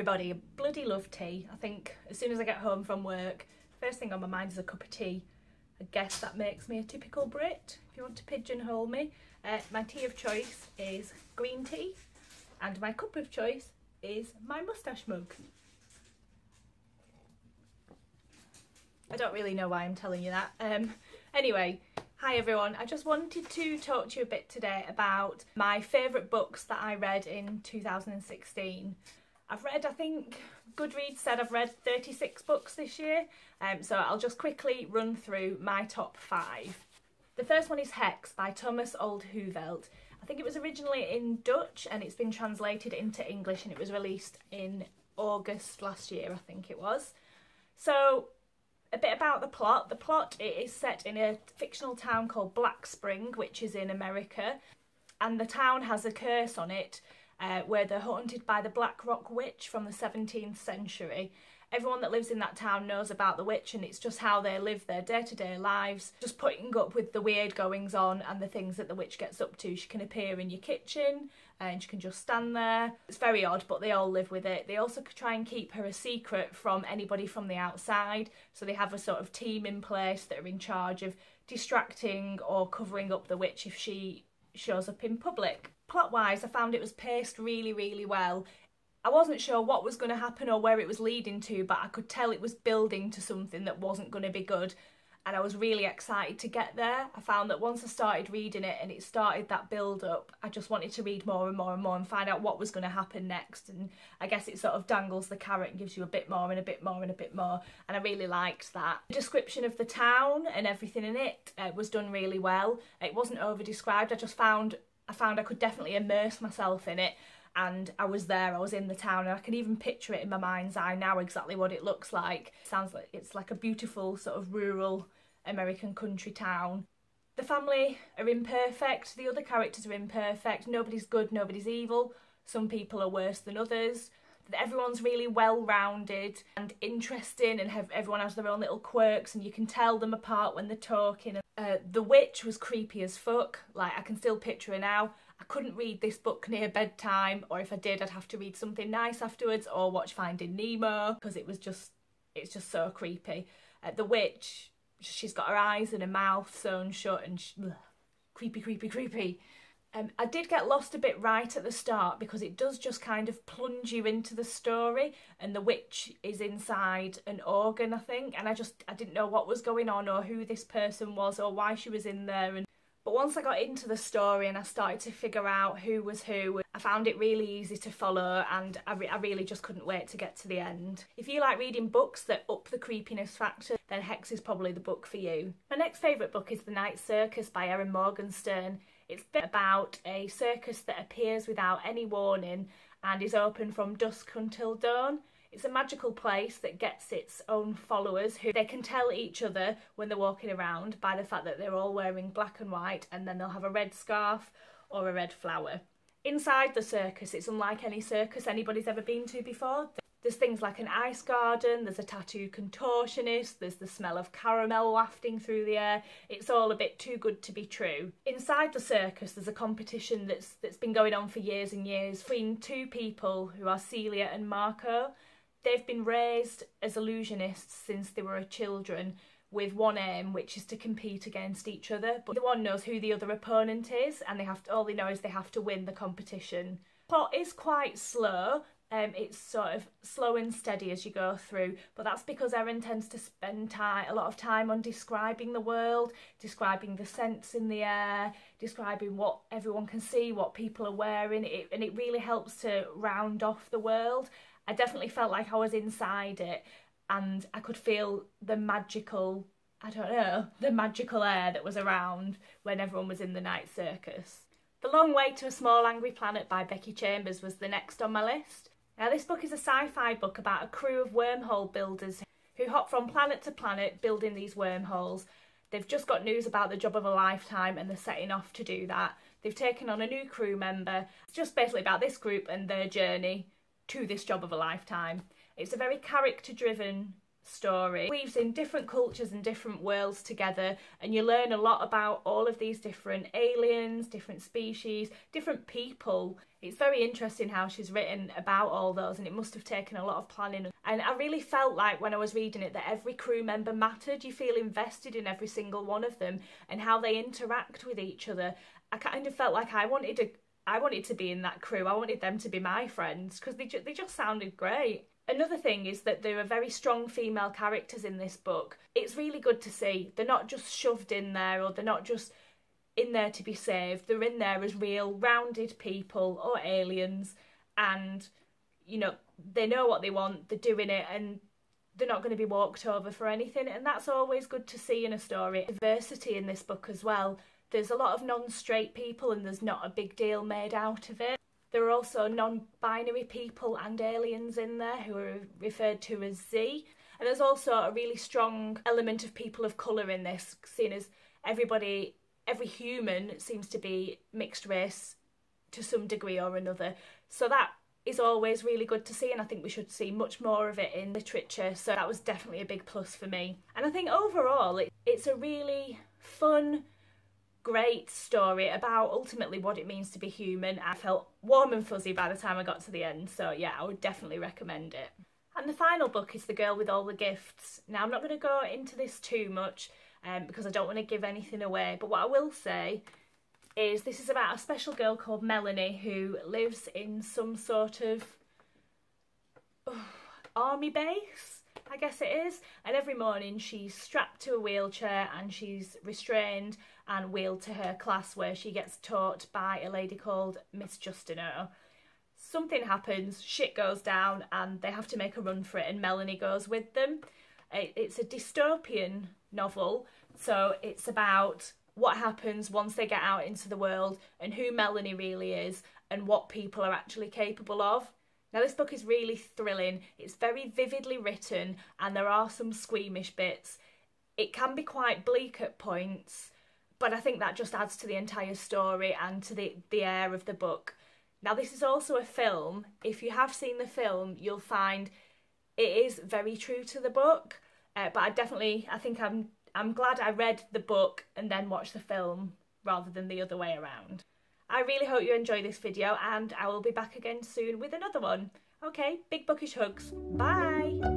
everybody, I bloody love tea. I think as soon as I get home from work, first thing on my mind is a cup of tea. I guess that makes me a typical Brit, if you want to pigeonhole me. My tea of choice is green tea, and my cup of choice is my moustache mug. I don't really know why I'm telling you that. Anyway, hi everyone. I just wanted to talk to you a bit today about my favourite books that I read in 2016. I've read, I think Goodreads said I've read 36 books this year, so I'll just quickly run through my top 5. The first one is Hex by Thomas Oldhovelt. I think it was originally in Dutch and it's been translated into English, and it was released in August last year, I think it was. So, a bit about the plot. The plot, it is set in a fictional town called Black Spring, which is in America, and the town has a curse on it where they're haunted by the Black Rock Witch from the 17th century. Everyone that lives in that town knows about the witch, and it's just how they live their day-to-day lives, just putting up with the weird goings on and the things that the witch gets up to. She can appear in your kitchen and she can just stand there. It's very odd, but they all live with it. They also try and keep her a secret from anybody from the outside, so they have a sort of team in place that are in charge of distracting or covering up the witch if she shows up in public. Plot-wise, I found it was paced really, really well. I wasn't sure what was going to happen or where it was leading to, but I could tell it was building to something that wasn't going to be good, and I was really excited to get there. I found that once I started reading it and it started that build-up, I just wanted to read more and more and more and find out what was going to happen next, and I guess it sort of dangles the carrot and gives you a bit more and a bit more and a bit more, and I really liked that. The description of the town and everything in it was done really well. It wasn't over-described. I found I could definitely immerse myself in it, and I was there, I was in the town, and I can even picture it in my mind's eye now exactly what it looks like. It sounds like it's like a beautiful sort of rural American country town. The family are imperfect, the other characters are imperfect, nobody's good, nobody's evil, some people are worse than others. Everyone's really well-rounded and interesting, and everyone has their own little quirks, and you can tell them apart when they're talking. The witch was creepy as fuck. Like, I can still picture her now. I couldn't read this book near bedtime, or if I did, I'd have to read something nice afterwards or watch Finding Nemo, because it's just so creepy. The witch, she's got her eyes and her mouth sewn shut, and creepy, creepy, creepy. I did get lost a bit right at the start, because it does just kind of plunge you into the story, and the witch is inside an organ, I think, and I didn't know what was going on or who this person was or why she was in there. But once I got into the story and I started to figure out who was who, I found it really easy to follow, and I really just couldn't wait to get to the end. If you like reading books that up the creepiness factor, then Hex is probably the book for you. My next favourite book is The Night Circus by Erin Morgenstern. It's about a circus that appears without any warning and is open from dusk until dawn. It's a magical place that gets its own followers, who they can tell each other when they're walking around by the fact that they're all wearing black and white, and then they'll have a red scarf or a red flower. Inside the circus, it's unlike any circus anybody's ever been to before. There's things like an ice garden, there's a tattoo contortionist, there's the smell of caramel wafting through the air. It's all a bit too good to be true. Inside the circus, there's a competition that's been going on for years and years between two people who are Celia and Marco. They've been raised as illusionists since they were children, with one aim, which is to compete against each other. But neither one knows who the other opponent is, and all they know is they have to win the competition. Plot is quite slow. It's sort of slow and steady as you go through, but that's because Erin tends to spend a lot of time on describing the world, describing the scents in the air, describing what everyone can see, what people are wearing, and it really helps to round off the world. I definitely felt like I was inside it, and I could feel the magical, the magical air that was around when everyone was in the Night Circus. The Long Way to a Small Angry Planet by Becky Chambers was the next on my list. Now, this book is a sci-fi book about a crew of wormhole builders who hop from planet to planet building these wormholes. They've just got news about the job of a lifetime and they're setting off to do that. They've taken on a new crew member. It's just basically about this group and their journey to this job of a lifetime. It's a very character-driven story. It weaves in different cultures and different worlds together, and you learn a lot about all of these different aliens, different species, different people. It's very interesting how she's written about all those, and it must have taken a lot of planning. And I really felt like when I was reading it that every crew member mattered. You feel invested in every single one of them and how they interact with each other. I kind of felt like I wanted to be in that crew. I wanted them to be my friends because they just sounded great. Another thing is that there are very strong female characters in this book. It's really good to see. They're not just shoved in there, or they're not just in there to be saved. They're in there as real rounded people or aliens, and you know, they know what they want, they're doing it, and they're not going to be walked over for anything, and that's always good to see in a story. Diversity in this book as well. There's a lot of non-straight people and there's not a big deal made out of it. There are also non-binary people and aliens in there who are referred to as Z. And there's also a really strong element of people of colour in this, seeing as every human seems to be mixed race to some degree or another. So that is always really good to see, and I think we should see much more of it in literature. So that was definitely a big plus for me. And I think overall it's a really fun, great story about ultimately what it means to be human. I felt warm and fuzzy by the time I got to the end, so yeah, I would definitely recommend it. And the final book is The Girl with All the Gifts. Now, I'm not going to go into this too much because I don't want to give anything away, but what I will say is this is about a special girl called Melanie who lives in some sort of army base, I guess it is, and every morning she's strapped to a wheelchair and she's restrained and wheeled to her class where she gets taught by a lady called Miss Justino. Something happens, shit goes down, and they have to make a run for it, and Melanie goes with them. It's a dystopian novel, so it's about what happens once they get out into the world and who Melanie really is and what people are actually capable of. Now, this book is really thrilling. It's very vividly written and there are some squeamish bits. It can be quite bleak at points, but I think that just adds to the entire story and to the air of the book. Now, this is also a film. If you have seen the film, you'll find it is very true to the book, but I think I'm glad I read the book and then watched the film rather than the other way around. I really hope you enjoy this video, and I will be back again soon with another one. Okay, big bookish hugs. Bye!